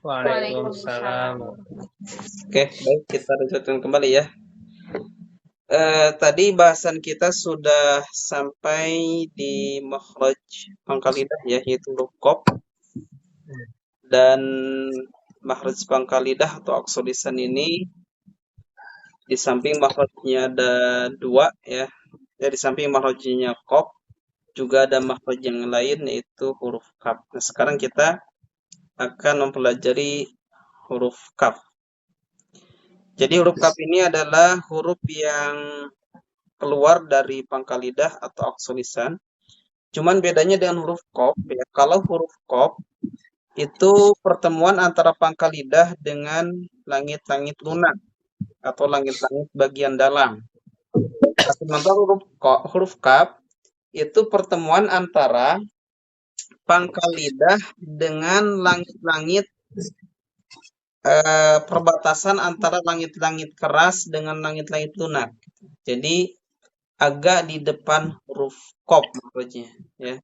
Waalaikumsalam. Oke, baik, kita lanjutkan kembali ya. Tadi bahasan kita sudah sampai di makhraj pangkal lidah ya, yaitu huruf qaf, dan makhraj pangkal lidah atau aqsar lisan ini di samping makhrajnya ada dua ya. Ya, di samping makhrajnya qaf juga ada makhraj yang lain yaitu huruf kaf. Nah, sekarang kita akan mempelajari huruf kaf. Jadi huruf kaf ini adalah huruf yang keluar dari pangkal lidah atau aqsar lisan. Cuman bedanya dengan huruf qaf ya. Kalau huruf qaf itu pertemuan antara pangkal lidah dengan langit-langit lunak atau langit-langit bagian dalam. Sementara huruf kaf itu pertemuan antara pangkal lidah dengan langit-langit perbatasan antara langit-langit keras dengan langit-langit lunak. Jadi agak di depan huruf qaf maksudnya ya.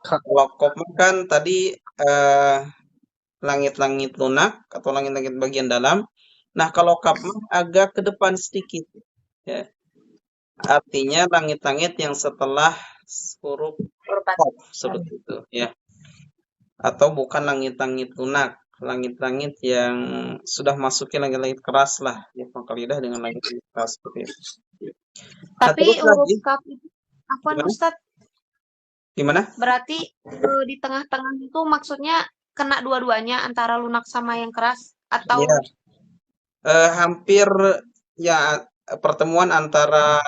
Kalau qaf kan tadi langit-langit lunak atau langit-langit bagian dalam. Nah, kalau kaf agak ke depan sedikit ya. Artinya langit-langit yang setelah huruf qaf seperti itu ya. Atau bukan langit-langit lunak, langit-langit yang sudah masukin langit-langit keras lah ya, pangkal lidah dengan langit-langit keras seperti itu. Nah, Tapi terus huruf lagi kaf itu apa gimana? Ustadz? Gimana? Berarti di tengah-tengah itu maksudnya kena dua-duanya antara lunak sama yang keras atau Ya, hampir ya pertemuan antara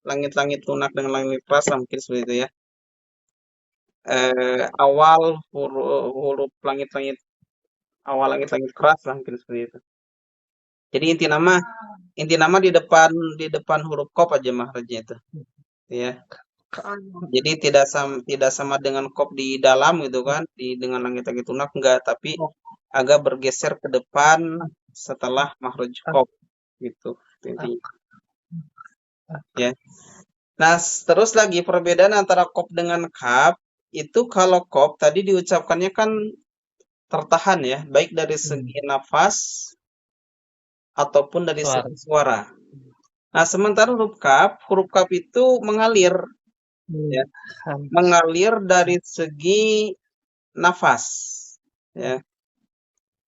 langit-langit lunak dengan langit keras mungkin seperti itu ya. Awal huruf langit-langit awal langit-langit keras lah mungkin seperti itu. Jadi inti nama di depan huruf qaf aja mahrajnya itu. Ya. Jadi tidak sama dengan qaf di dalam gitu kan, dengan langit-langit lunak enggak, tapi agak bergeser ke depan setelah mahraj qaf gitu intinya. Ya. Nah, terus lagi perbedaan antara qaf dengan kaf itu kalau qaf tadi diucapkannya kan tertahan ya, baik dari segi nafas ataupun dari segi suara. Nah, sementara huruf kaf itu mengalir ya, mengalir dari segi nafas ya.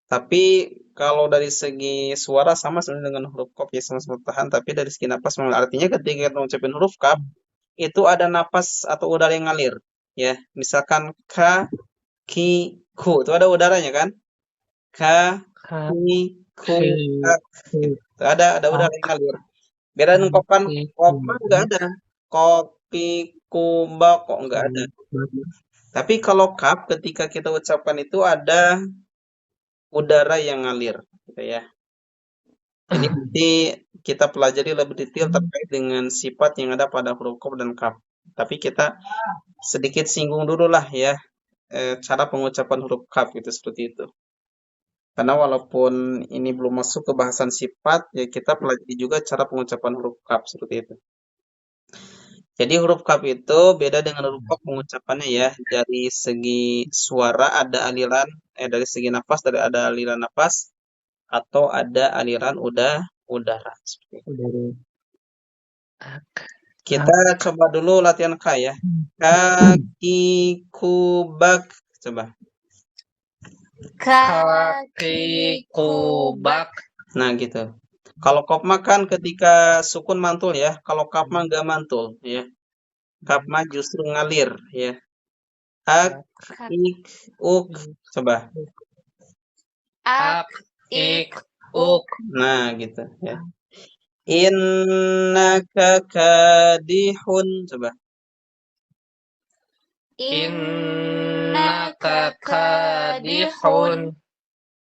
Tapi kalau dari segi suara sama sebenarnya dengan huruf kaf ya, sama-sama tahan, tapi dari segi nafas artinya ketika kita mengucapkan huruf kaf itu ada nafas atau udara yang ngalir ya. Misalkan ka, ki, ku itu ada udaranya kan? Ka, ki, ku, ak. Itu ada udara yang ngalir. Beda dengan kop kan, kop mah nggak ada. Kopi, kuba kok nggak ada. Tapi kalau kap ketika kita ucapkan itu ada udara yang ngalir gitu ya. Ini nanti kita pelajari lebih detail terkait dengan sifat yang ada pada huruf kop dan kap. Tapi kita sedikit singgung dulu lah ya, cara pengucapan huruf kaf gitu seperti itu. Karena walaupun ini belum masuk ke bahasan sifat, ya kita pelajari juga cara pengucapan huruf kaf seperti itu. Jadi huruf kaf itu beda dengan huruf kaf pengucapannya ya. Dari segi suara ada aliran, dari segi nafas ada aliran nafas atau ada aliran udara seperti itu. Kita coba dulu latihan K ya. Kaki kubak, coba. Kaki kubak. Nah gitu. Kalau kop makan ketika sukun mantul ya. Kalau kap mah nggak mantul ya. Kap mah justru ngalir ya. Ak, ik, uk. Coba. ak, Ik, uk. Nah gitu ya. Innaka kadihun. Coba. Innaka kadihun.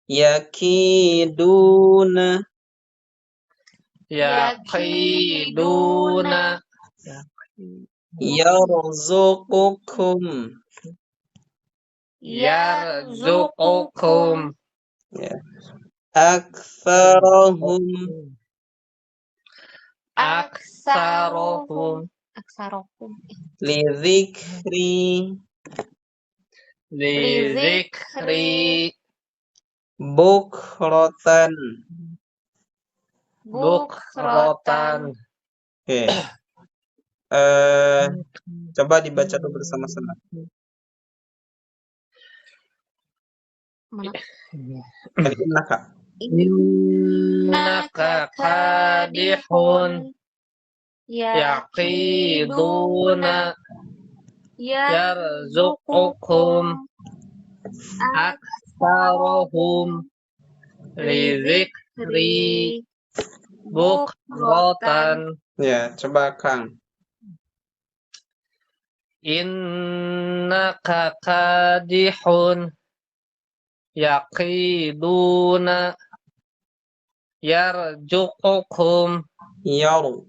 Yakiduna. Yakiduna. Yarzuqukum. Yarzuqukum. Ya. Aktsarahum. Aksarohum. aksarokum. Lidzikri. Lizikri. Bukrotan. Bukrotan. Oke. Coba dibaca dulu bersama-sama. Mana? Innaka. Innaka kadihun yaqiduna yarzuqukum aktsarohum lizikri bukrotan. Ya, coba Kang. Innaka kadihun yaqiduna yarzuqukum Yaru.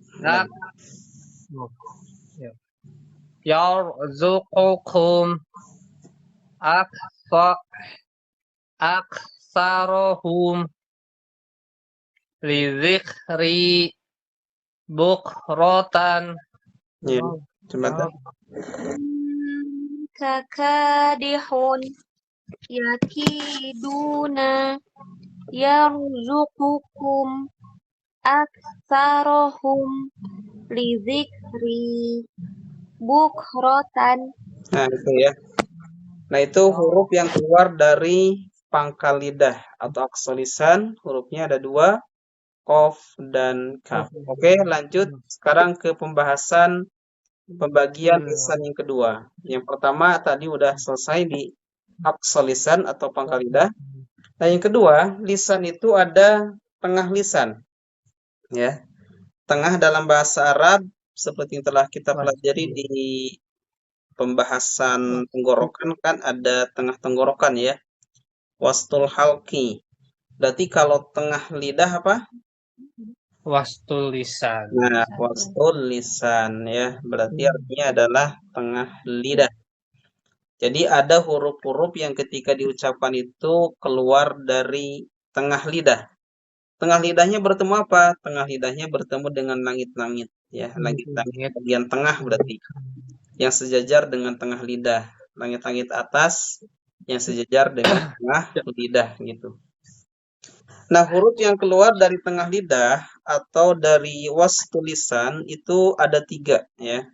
yarzuqukum aksarohum lizikri bukrotan. Ya, coba dah. Kakadihun yakiduna yarzuqukum aktsarohum lizikri bukrotan. Nah, itu ya. Nah, itu huruf yang keluar dari pangkal lidah atau aqsa lisan. Hurufnya ada 2, qaf dan kaf. Oke, lanjut sekarang ke pembahasan pembagian lisan yang kedua. Yang pertama tadi udah selesai di aqsa lisan atau pangkal lidah. Nah, yang kedua, lisan itu ada tengah lisan. Ya. Tengah dalam bahasa Arab seperti yang telah kita pelajari di pembahasan tenggorokan kan ada tengah tenggorokan ya. Wastul halqi. Berarti kalau tengah lidah apa? Wastul lisan. Nah, wastul lisan ya. Berarti artinya adalah tengah lidah. Jadi ada huruf-huruf yang ketika diucapkan itu keluar dari tengah lidah. Tengah lidahnya bertemu apa? Tengah lidahnya bertemu dengan langit-langit ya. Langit-langit bagian tengah berarti. Yang sejajar dengan tengah lidah. Langit-langit atas yang sejajar dengan tengah lidah gitu. Nah, huruf yang keluar dari tengah lidah atau dari wastul lisan itu ada 3 ya.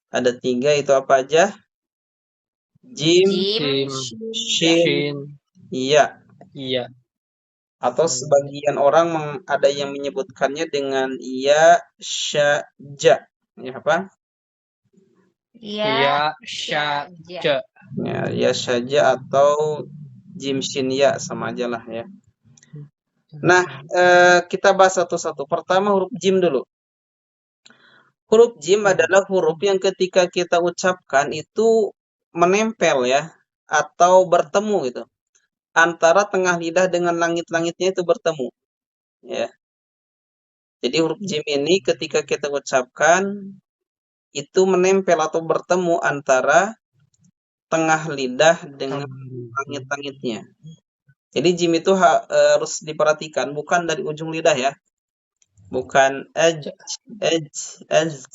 Ada 3 itu apa aja? Jim, shin, ya. Iya. Atau sebagian orang ada yang menyebutkannya dengan ya, sya, ja. Ya apa? Ya, sya, ja. Ya saja atau jim shin ya sama aja lah ya. Nah, kita bahas satu-satu. Pertama huruf jim dulu. Huruf jim adalah huruf yang ketika kita ucapkan itu menempel ya atau bertemu gitu. Antara tengah lidah dengan langit-langitnya itu bertemu. Ya. Jadi huruf jim ini ketika kita ucapkan itu menempel atau bertemu antara tengah lidah dengan langit-langitnya. Jadi jim itu harus diperhatikan bukan dari ujung lidah ya. Bukan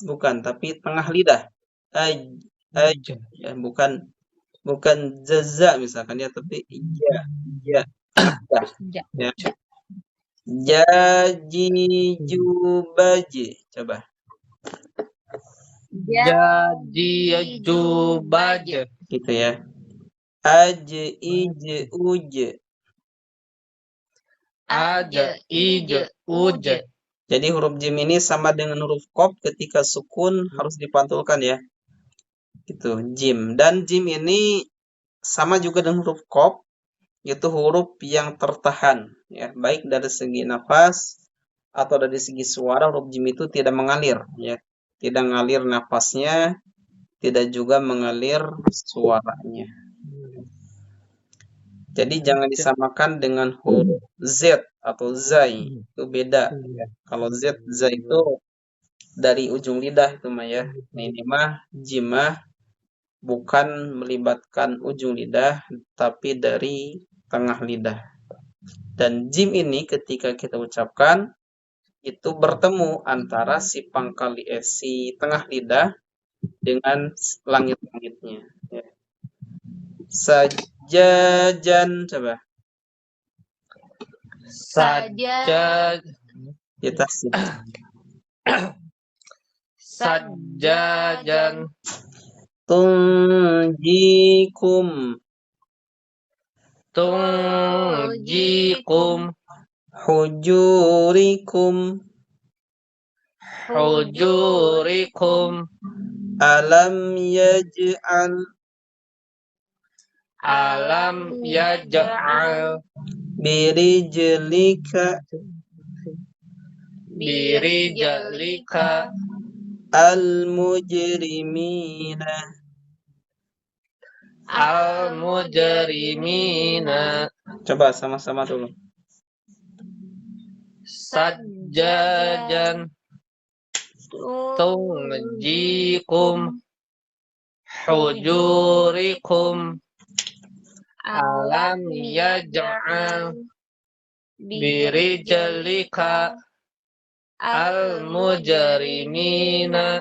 bukan, tapi tengah lidah. Ya, bukan jaza misalkan ya, tapi ya. Ya. Jaji jubaji. Coba. Jadi jubaj. Gitu ya. Aj ij uj. Aja ije uje. Jadi huruf jim ini sama dengan huruf qaf ketika sukun harus dipantulkan ya. Gitu, jim. Dan jim ini sama juga dengan huruf qaf, yaitu huruf yang tertahan ya, baik dari segi nafas atau dari segi suara. Huruf jim itu tidak mengalir ya. Tidak mengalir nafasnya, tidak juga mengalir suaranya. Jadi jangan disamakan dengan huruf Z atau Zai. Itu beda. Kalau Z, Zai itu dari ujung lidah itu mah ya. Nah, ini mah jimah bukan melibatkan ujung lidah tapi dari tengah lidah. Dan jim ini ketika kita ucapkan itu bertemu antara si tengah lidah dengan langit-langitnya ya. Sajajan coba. Saja. Ya tasdid. Sajajan. Tunjikum. Tunjikum. Hujurikum. Hujurikum. Alam yaj'al. Alam yaj'al. Birijlika. Birijalika. Al-mujrimina. Al-mujrimina. Coba sama-sama dulu. Sajajan. Tunjikum. Hujurikum. Alam yaj'al. Birijalika. Al-mujrimina.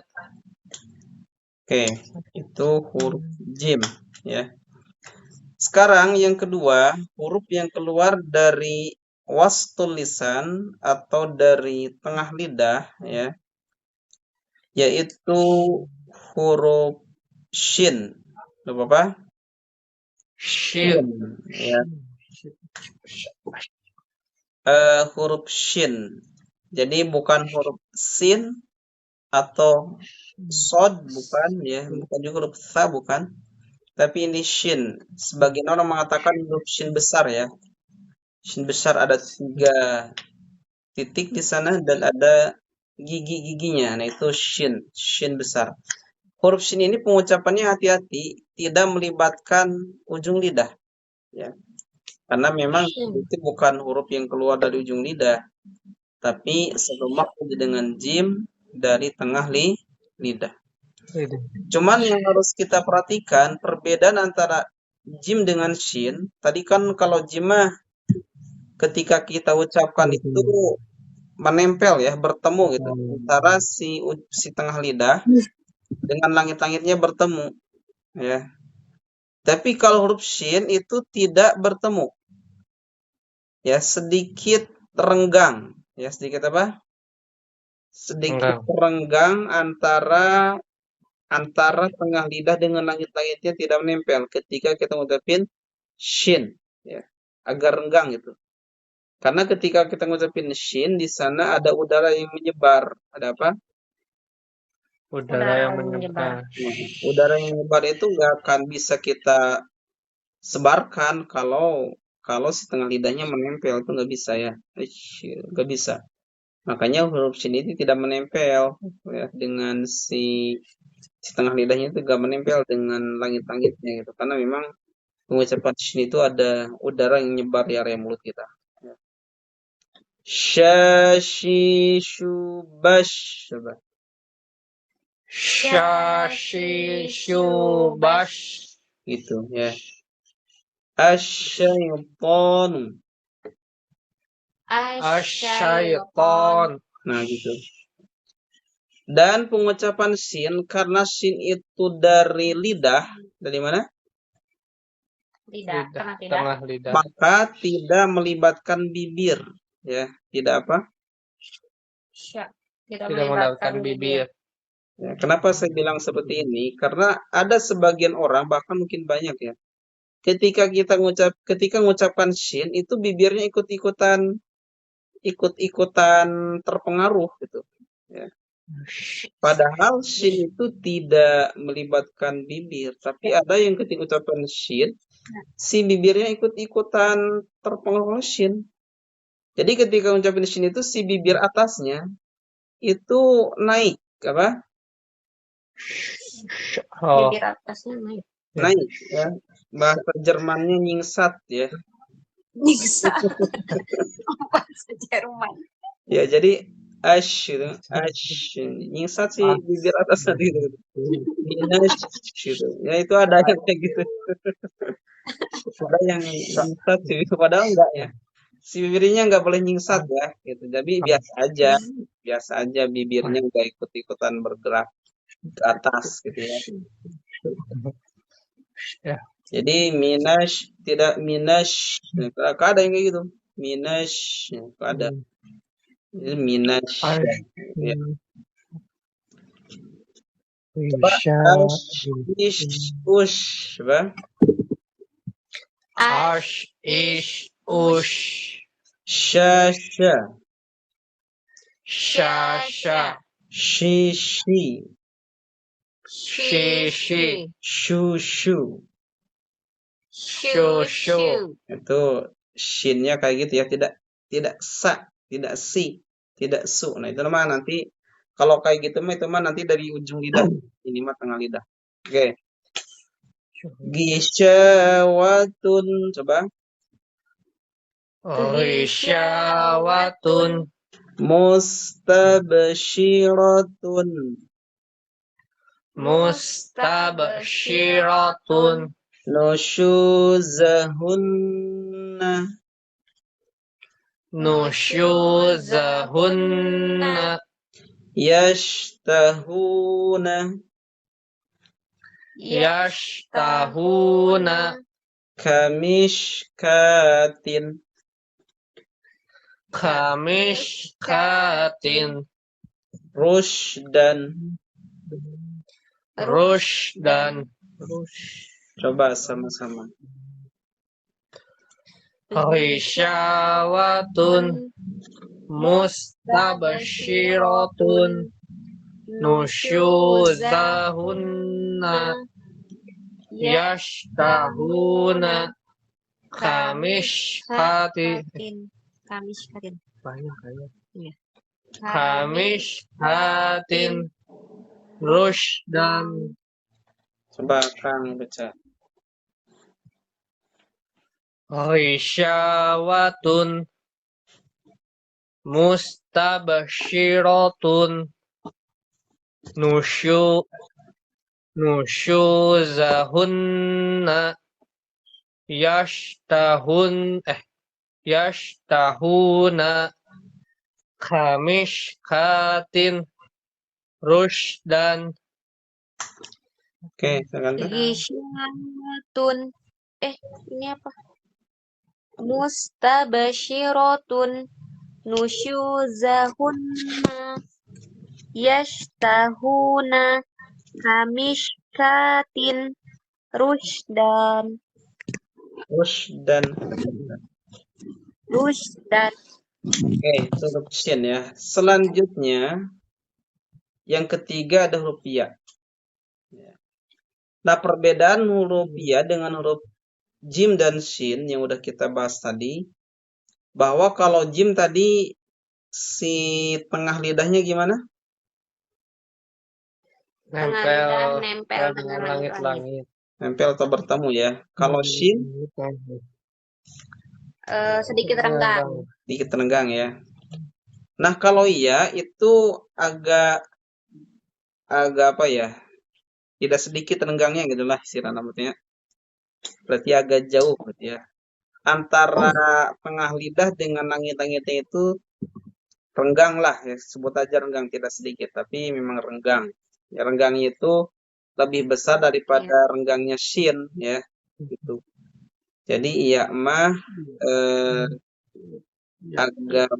Oke, itu huruf jim ya. Sekarang yang kedua, huruf yang keluar dari wastul lisan atau dari tengah lidah ya, yaitu huruf shin. Apa? Shin. Ya. Huruf shin. Jadi bukan huruf sin atau sod, bukan ya, bukan juga huruf tha, bukan. Tapi ini shin. Sebagian orang mengatakan huruf shin besar ya. Shin besar ada 3 titik di sana dan ada gigi-giginya. Nah itu shin, shin besar. Huruf shin ini pengucapannya hati-hati, tidak melibatkan ujung lidah. Ya. Karena memang itu bukan huruf yang keluar dari ujung lidah, tapi serumak dengan jim dari tengah lidah. Cuman yang harus kita perhatikan perbedaan antara jim dengan shin. Tadi kan kalau jim mah ketika kita ucapkan itu menempel ya, bertemu gitu. Antara si tengah lidah dengan langit-langitnya bertemu ya. Tapi kalau huruf shin itu tidak bertemu. Ya, sedikit renggang. Ya, sedikit apa? Sedikit renggang antara tengah lidah dengan langit-langitnya tidak menempel ketika kita ngucapin shin ya. Agak renggang gitu. Karena ketika kita ngucapin shin di sana ada udara yang menyebar. Ada apa? Udara yang menyebar. Udara yang menyebar itu nggak akan bisa kita sebarkan kalau si tengah lidahnya menempel, itu nggak bisa ya. Nggak bisa. Makanya huruf shin itu tidak menempel ya, dengan si tengah lidahnya itu nggak menempel dengan langit-langitnya gitu. Karena memang pengucapan shin itu ada udara yang menyebar di area mulut kita. Shashishu bash. Coba. Shashishu bash. Gitu ya. Asyaitonu. Asyaiton. Nah gitu. Dan pengucapan sin, karena sin itu dari lidah, dari mana? Lidah, Tengah lidah. Maka tidak melibatkan bibir, ya. Tidak apa? Tidak melibatkan bibir. Ya, kenapa saya bilang seperti ini? Karena ada sebagian orang, bahkan mungkin banyak ya. Ketika mengucapkan shin, itu bibirnya ikut-ikutan terpengaruh gitu. Ya. Padahal shin itu tidak melibatkan bibir, tapi ada yang ketika ucapan shin, si bibirnya ikut-ikutan terpengaruh shin. Jadi ketika ucapin shin itu si bibir atasnya itu naik, apa? Bibir atasnya naik. Naik ya. Bahasa Jermannya nyingsat ya. Nyingsat. Bahasa Jerman. Ya, jadi ash nyingsat sih bibir atas tadi gitu. Gitu. Ya itu ada yang kayak gitu. Ada yang nyingsat sih, padahal enggak ya. Si bibirnya enggak boleh nyingsat ya, gitu. Jadi biasa aja bibirnya enggak ikut-ikutan bergerak ke atas gitu ya. Ya. Jadi minash tidak minash. Nah, ada yang kayak gitu. Minash, ada. Ini minash. Ya. Coba ash, ish, ush, coba. Ash, ish, ush, Shasha, shasha, shishi, shishi, shushu. shushu. Itu shinnya kayak gitu ya, tidak sa, tidak si, tidak su. Nah, itu mah nanti kalau kayak gitu mah itu mah nanti dari ujung lidah. Ini mah tengah lidah. Oke. Gisyawatun, coba. Risyawatun, Mustabsyiratun. mustabsyiratun, Nusyuzahunna. nusyuzahunna, Yashtahuna. yashtahuna, Kamishkatin. kamishkatin, Rushdan. rushdan. Coba sama-sama. Risyawatun, mustabsyiratun, nusyuzahunna, yashtahuna, kamishkatin. Kamishkatin. Banyak kayaknya. Iya. Kamishkatin, rushdan. Coba Kang baca. Risyawatun, mustabsyiratun, nusyuzahunna, yashtahuna, kamishkatin, rushdan. Oke, silakan. Gisyawatun. Ini apa? Mustabsyiratun. Nusyuzahunna. Yashtahuna. Kamishkatin. Rushdan. Rushdan. Rushdan. Oke, itu huruf shin ya. Selanjutnya yang ketiga ada huruf ya. Nah, perbedaan huruf ya dengan huruf jim dan shin yang udah kita bahas tadi, bahwa kalau jim tadi si tengah lidahnya gimana? Nempel Nempel dengan langit-langit. Nempel atau bertemu ya. Kalau shin sedikit renggang. sedikit renggang ya. Nah, kalau iya itu agak apa ya? Tidak sedikit renggangnya gitu lah istilah namanya. Berarti agak jauh berarti ya. Antara tengah lidah dengan langit-langitnya itu renggang lah ya, sebut aja renggang, tidak sedikit tapi memang renggang. Ya, renggangnya itu lebih besar daripada renggangnya shin ya gitu. Jadi iya mah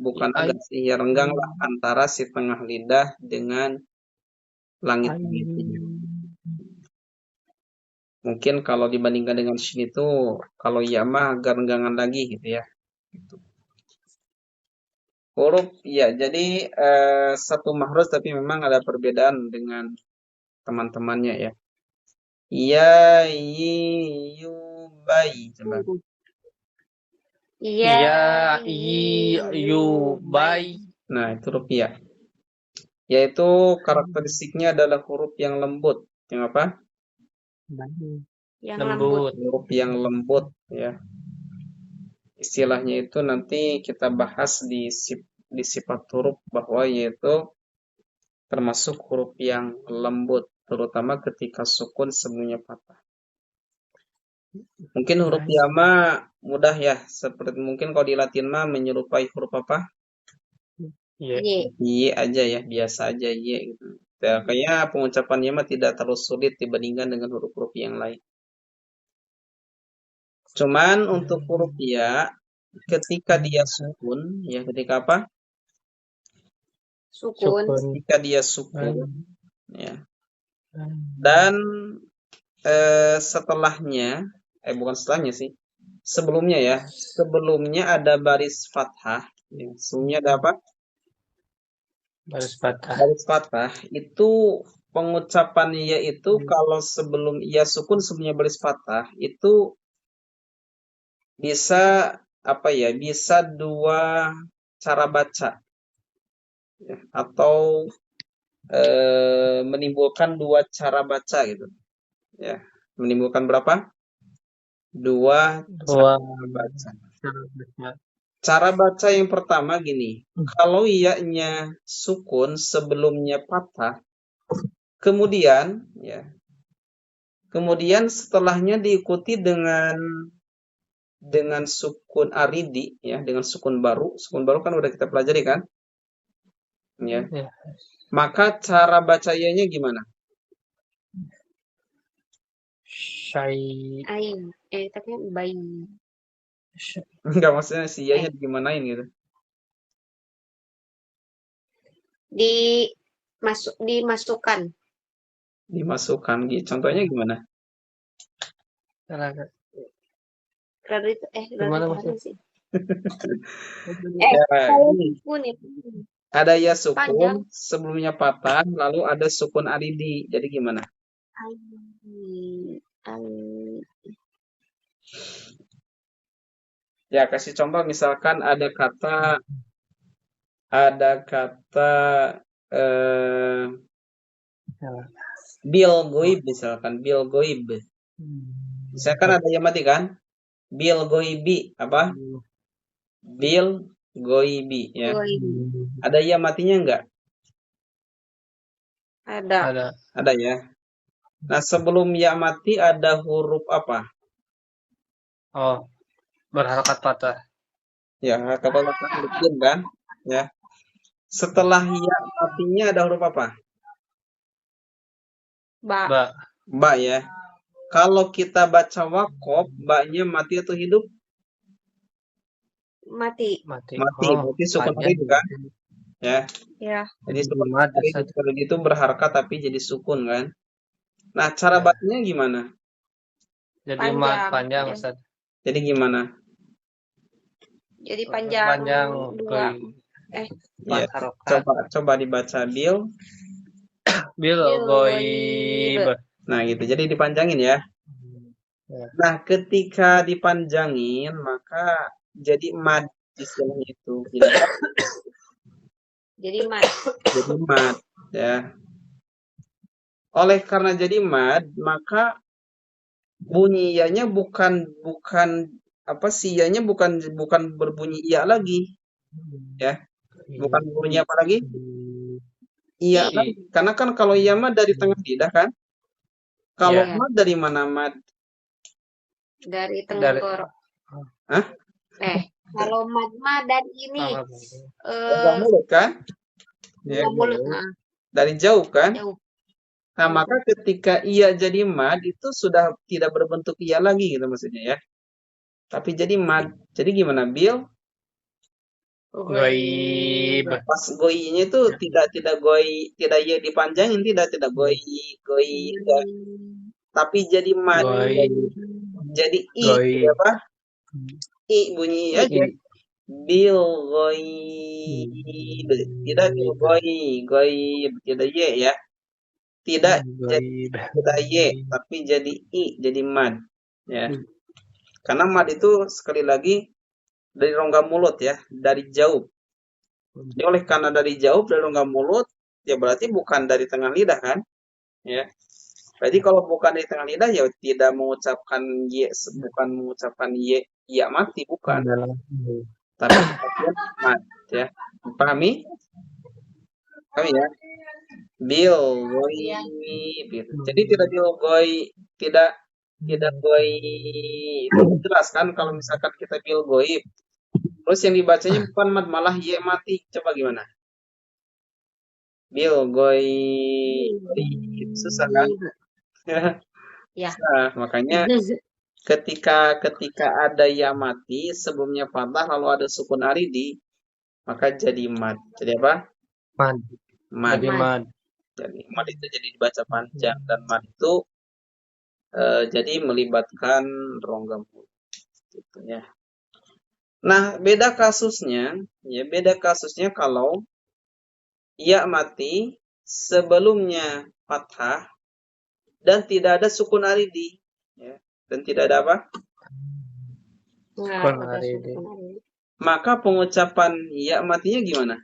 bukan agak sih ya, renggang lah antara si tengah lidah dengan langit. Mungkin kalau dibandingkan dengan shin itu kalau iya mah agak renggangan lagi gitu ya. Gitu. Huruf ya, jadi satu mahruz tapi memang ada perbedaan dengan teman-temannya ya. Ya, yi, yu, bai. Coba. Ya, yu, bai. Nah, itu huruf ya. Yaitu karakteristiknya adalah huruf yang lembut. Yang apa? yang Lembut. Huruf yang lembut ya. Istilahnya itu nanti kita bahas di sifat huruf bahwa yaitu termasuk huruf yang lembut, terutama ketika sukun sebelumnya patah. Mungkin huruf ya mah mudah ya, seperti mungkin kalau di Latin mah menyerupai huruf apa? Y aja ya, biasa aja Y gitu. Ya, kayaknya pengucapannya mah tidak terlalu sulit dibandingkan dengan huruf-huruf yang lain. Cuman untuk huruf ya ketika dia sukun, ya ketika apa? Sukun. Sukun. Ketika dia sukun, ya. Dan setelahnya, bukan setelahnya sih, sebelumnya ya, sebelumnya ada baris fathah, ya. Sebelumnya ada apa? Baris fathah. Baris fathah itu pengucapan ya itu kalau sebelum ya sukun sebelumnya baris fathah itu bisa apa ya? Bisa dua cara baca, ya, atau menimbulkan dua cara baca gitu, ya. Menimbulkan berapa? Dua Dua cara baca. cara baca. Cara baca yang pertama gini, kalau iya-nya sukun sebelumnya patah, kemudian ya, kemudian setelahnya diikuti dengan sukun aridi ya, dengan sukun baru. Sukun baru kan udah kita pelajari kan? Ya. Ya. Maka cara baca iya-nya gimana? Syai. Ain. Tapi bayi. Enggak, maksudnya si iya-nya digimanain gitu. Dimasukkan. Dimasukkan gitu. Contohnya gimana? Gimana Berarti maksudnya? sih. Ya, Kalau gini. sukun ya. Ada ya sukun, Panjang. sebelumnya patah, lalu ada sukun aridi. Jadi gimana? Ain. Ain. Ya, kasih contoh misalkan ada kata eh bil goib misalkan bil goib. Misalkan ada yang mati kan? Bil goibi apa? Bil goibi ya. Ada yang matinya enggak? Ada. Ada ya. Nah, sebelum ya mati ada huruf apa? Oh, berharakat patah. Ya, kapal huruf jim kan? Ya. Setelah ya matinya ada huruf apa? Ba. Ba. Ba ya. Kalau kita baca wakof, ba-nya mati atau hidup? Mati. Mati. Mati, Oh, berarti sukun panjang. itu kan? Ya. Ya. Jadi sukun Mad, itu berharakat tapi jadi sukun kan? Nah, cara Ya. bacanya gimana? Jadi mat panjang, Ya. Ustaz. Jadi gimana? Jadi panjang. Panjang. Dua. Ya, Empat harokat. coba dibaca bil. Bil goib. Nah, gitu. Jadi dipanjangin ya. Ya. Nah, ketika dipanjangin maka jadi mad istilahnya itu. Jadi mad. Jadi mad ya. Oleh karena jadi mad, maka bunyi iyanya bukan apa sih iyanya bukan berbunyi iya lagi. Ya. Bukan bunyi apa lagi? Iya kan? Karena kan kalau iya mad dari tengah lidah kan? Kalau mad dari mana mad? Dari tenggorok. Hah? Kalau mad dari ini. Dari mulut kan? Ya, mulut. dari jauh kan? Jauh. Nah, maka ketika iya jadi mad itu sudah tidak berbentuk iya lagi gitu maksudnya ya. Tapi jadi mad. Jadi gimana, Bil? Goib. Pas goinya itu tidak goi, tidak ya dipanjangin, tidak goi. Tapi jadi mad. Jadi i apa? I bunyi aja. Bil goib. Tidak bil goib tidak ye ya. Tidak jadi y, tapi jadi i, jadi mad ya. Karena mad itu sekali lagi dari rongga mulut ya, dari jauh. Jadi oleh karena dari jauh dari rongga mulut, ya berarti bukan dari tengah lidah kan? Ya. Berarti kalau bukan dari tengah lidah ya tidak mengucapkan y, bukan mengucapkan y, ya mati bukan. Tapi mad ya. Pahami? Pahami ya? Bil goib gitu. Jadi tidak bil goi, tidak goi itu jelas kan kalau misalkan kita bil goib. Terus yang dibacanya bukan mad malah ye mati. Coba gimana? Bil goib susah kan? Ya. Nah, makanya ketika ada ya mati sebelumnya fathah lalu ada sukun aridi maka jadi mad. Jadi apa? Mad. Mad. Jadi mad. Jadi mad itu jadi dibaca panjang dan mad itu jadi melibatkan rongga mulut gitu ya. Nah, beda kasusnya kalau ya mati sebelumnya fathah dan tidak ada sukun aridi ya. Dan tidak ada apa? Nggak Sukun ada aridi. sukun aridi. Maka pengucapan ya matinya gimana?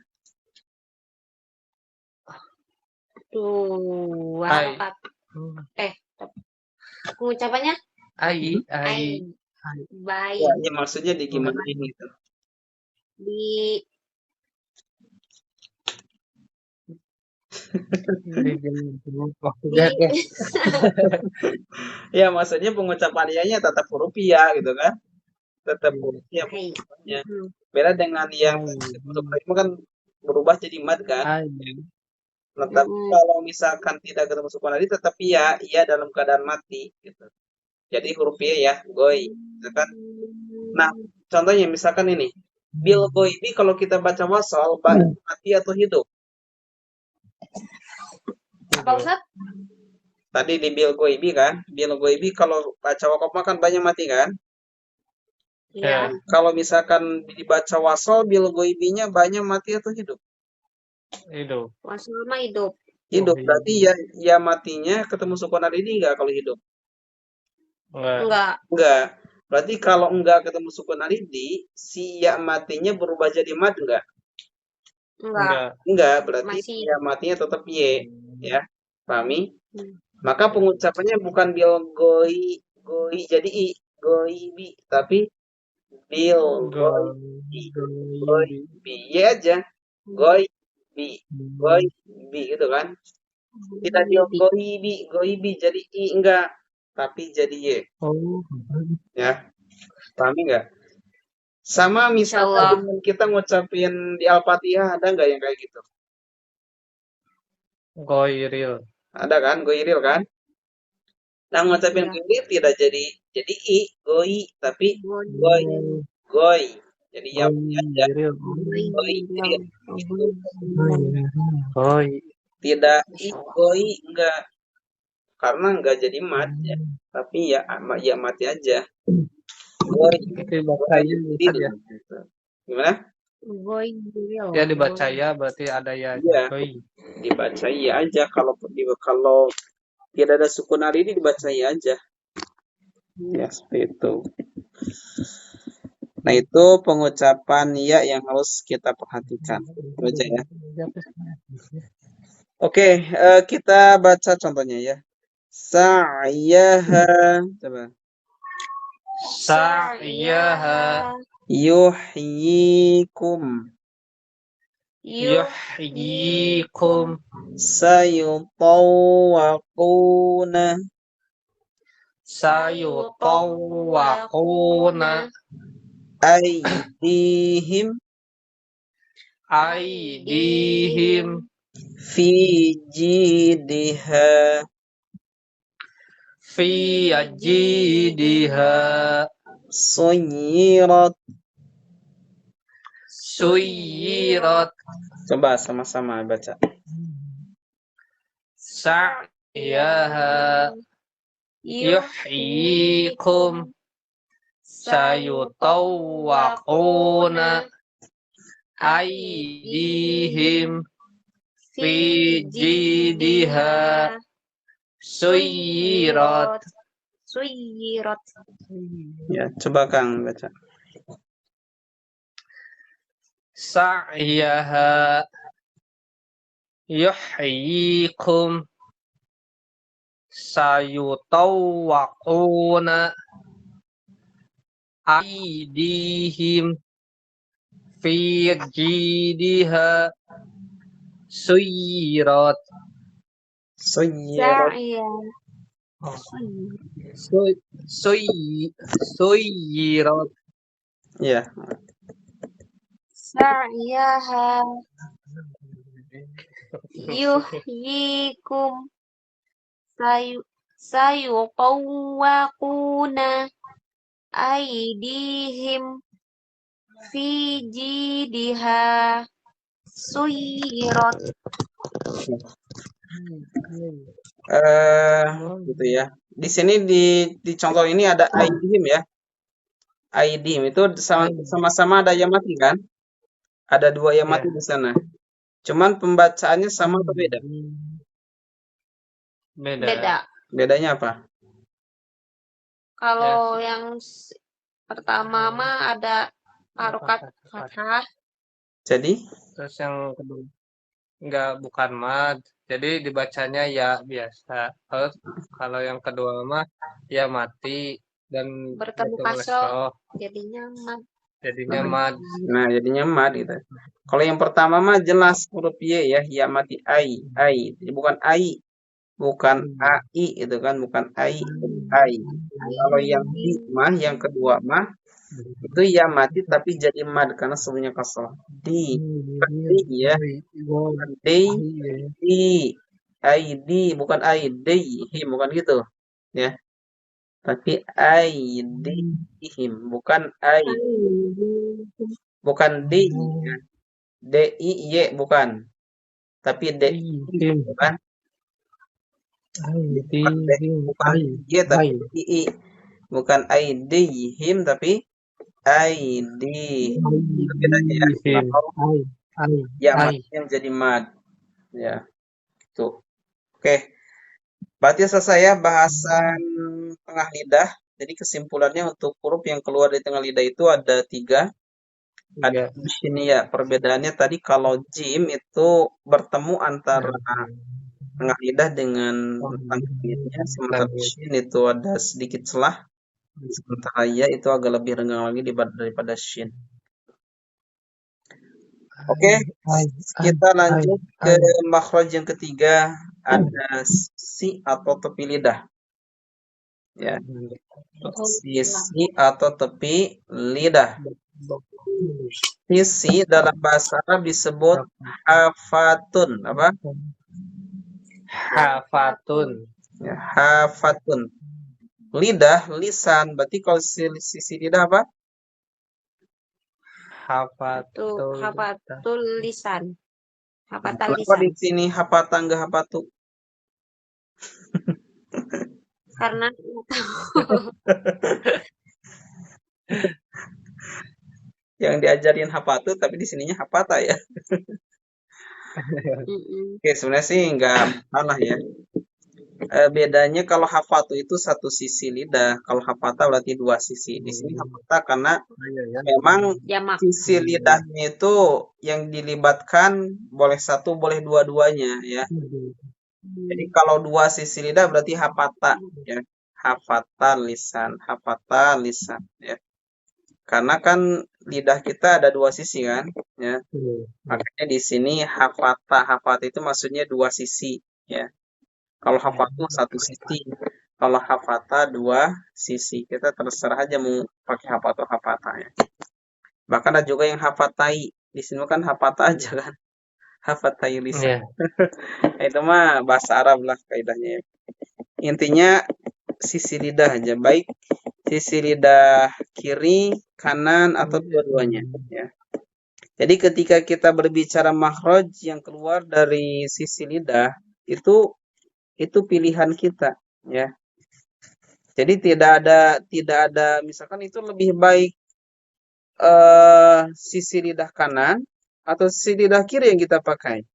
Dua Ai. harokat. Pengucapannya Ai. ai. Baik. Ya, maksudnya di gimana ini gitu. Di Maksudnya di Ya, maksudnya pengucapan ianya tetap huruf ya gitu kan. Tetap huruf ya ai. pengucapannya. Beda dengan yang untuk itu kan berubah jadi mad kan. Ai. Nah, tapi kalau misalkan tidak ketemu sukun tadi tetap iya dalam keadaan mati gitu. Jadi huruf ya goy gitu kan. Nah, contohnya misalkan ini. Bil goy ini kalau kita baca wasal mati atau hidup? Apa Ustaz? Tadi di bil goibi kan? Bil goibi kalau baca wakaf kan banyak mati kan? Iya. Kalau misalkan dibaca wasal bil goibinya banyak mati atau hidup? Hidup. Wasal mah hidup. Hidup. Oh, Berarti ya matinya ketemu sukun ini enggak kalau hidup? Enggak. Enggak. Berarti kalau enggak ketemu sukun aridi, si ya matinya berubah jadi mad enggak? Enggak, berarti Masih. ya matinya tetap y, ya. Pahami? Maka pengucapannya bukan bil goi jadi i, goibi, tapi bil goibi. Y aja. Goibi gitu kan. Tidak bil goibi jadi i enggak, tapi jadi y. Oh. Ya. Pahami enggak? Sama misalnya dengan kita ngucapin di Al-Fatihah ada nggak yang kayak gitu? Goiril. Ada kan, goiril kan? Nah, ngucapin goiril tidak jadi i, goi, tapi goi. Jadi ya aja. Goi. Tidak i, goi enggak. Karena enggak jadi mat ya. Tapi ya mati aja. Goi. Dibaca ya bisa ya. Gimana? Ya dibaca ya berarti ada ya. Iya. Goi. Dibaca ya aja kalau tidak ada sukun ini dibaca ya aja. Ya, seperti itu. Nah, itu pengucapan ya yang harus kita perhatikan. Baca ya. Oke, kita baca contohnya ya. Sa'yaha. Coba. Sa'yaha yuhyikum sayutawwaquna aydihim fi jidiha suyirat. Coba sama-sama baca. Sa'yaha yuhyikum sayutawwaquna aydihim fi jidiha suyirat. Ya, coba Kang baca. Sa'yaha yuhyikum sayutawwaquna aydihim fi jidiha suyirat. Suyirat. Suyirat. Ya. Sa'yaha yuhyikum sayutawwaquna aidihim fi jidiha suyirat. Gitu ya. Di sini di contoh ini ada aidihim ya. Aidihim itu sama-sama ada ya mati kan? Ada dua ya mati di sana. Cuman pembacaannya sama atau beda? Beda. Bedanya apa? Kalau yang pertama mah ada harokat fathah. Jadi? Terus yang kedua bukan mad. Jadi dibacanya ya biasa. Terus kalau yang kedua mah ya mati dan bertemu kasroh. Jadinya mad. Nah, jadinya mad gitu. Kalau yang pertama mah jelas huruf Y ya mati ai. Jadi bukan ai. Bukan ai itu kan, bukan ai. Kalau yang di mah yang kedua mah itu ya mati tapi jadi mad karena sebelumnya kasroh. Di ya. Di bukan aidihim bukan gitu ya. Tapi aidihim bukan bukan di ya. D-I-Y bukan. Tapi D-I bukan. Bukan Y tapi I. Bukan aidihim tapi aidihim. Itu bedanya ya. Ya mati yang jadi mad. Ya. Tuh. Oke. Berarti selesai ya bahasan tengah lidah. Jadi kesimpulannya untuk huruf yang keluar dari tengah lidah itu ada 3. Ada di sini ya. Perbedaannya tadi kalau jim itu bertemu antara tengah lidah dengan tangkapnya. Sementara shin itu ada sedikit celah. Sementara ya itu agak lebih renggang lagi daripada shin. Oke, kita lanjut ke makhraj yang ketiga, ada sisi atau tepi lidah. Ya. Sisi atau tepi lidah. Sisi dalam bahasa Arab disebut hafatun. Apa? Hafatun. Ya, hafatun. Lidah, lisan. Berarti kalau sisi lidah apa? Hafatul lisan. Hafatal lisan. Kenapa di sini hafata enggak hafatu? Karena yang diajarin hafatu tapi di sininya hafata ya. Oke, sebenarnya sih enggak masalah ya. Bedanya kalau hafatu itu satu sisi lidah, kalau hafata berarti 2 sisi. Di sini hafata karena memang sisi lidahnya itu yang dilibatkan boleh satu, boleh dua-duanya ya. Jadi kalau 2 sisi lidah berarti hafata ya. Hafata lisan ya. Karena kan lidah kita ada 2 sisi kan ya. Makanya di sini hafata itu maksudnya 2 sisi ya. Kalau hafatu 1 sisi, kalau hafata 2 sisi. Kita terserah aja mau pakai hafatu hafata ya. Bahkan ada juga yang hafatai. Di sini kan hafata aja kan. Hafatai lisan. Itu mah bahasa Arab lah kaidahnya ya. Intinya sisi lidah aja, baik sisi lidah kiri, kanan atau dua-duanya ya. Jadi ketika kita berbicara makhraj yang keluar dari sisi lidah itu pilihan kita ya. Jadi tidak ada misalkan itu lebih baik sisi lidah kanan atau sisi lidah kiri yang kita pakai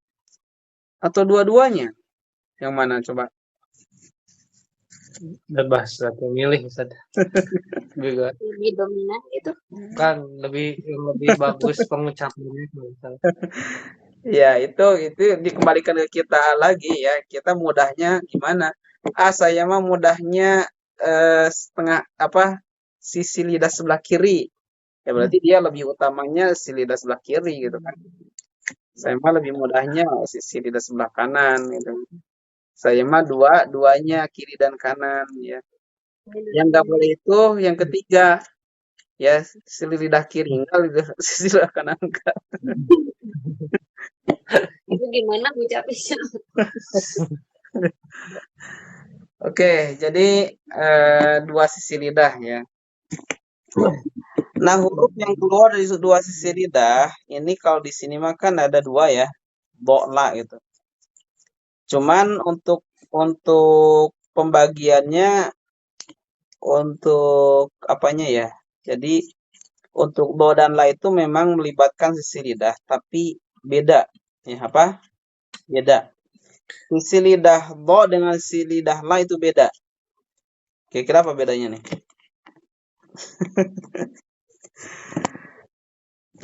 atau dua-duanya. Yang mana coba? Bebas atau milih Ustaz. Juga lebih dominan gitu. Kan lebih bagus pengucapannya Ustaz. Ya, itu dikembalikan ke kita lagi ya. Kita mudahnya gimana? Saya mah mudahnya setengah sisi lidah sebelah kiri. Ya berarti dia lebih utamanya sisi lidah sebelah kiri gitu kan. Saya mah lebih mudahnya sisi lidah sebelah kanan gitu. Saya mah duanya kiri dan kanan ya. Yang nggak boleh itu yang ketiga. Ya, sisi lidah kiri enggak, sisi lidah kanan enggak. Itu gimana ucapnya? Oke, jadi 2 sisi lidah ya. Nah, huruf yang keluar dari dua sisi lidah, ini kalau di sini mah kan ada dua ya, do, la gitu. Cuman untuk pembagiannya, untuk apanya ya? Jadi untuk do dan la itu memang melibatkan sisi lidah, tapi beda. Ya, apa? Beda. Sisi lidah do dengan sisi lidah la itu beda. Kira-kira apa bedanya nih?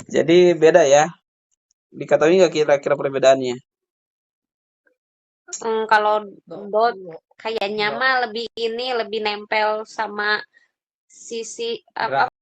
Jadi beda ya. Diketahui nggak kira-kira perbedaannya? Kalau do kayaknya mah lebih nempel sama sisi apa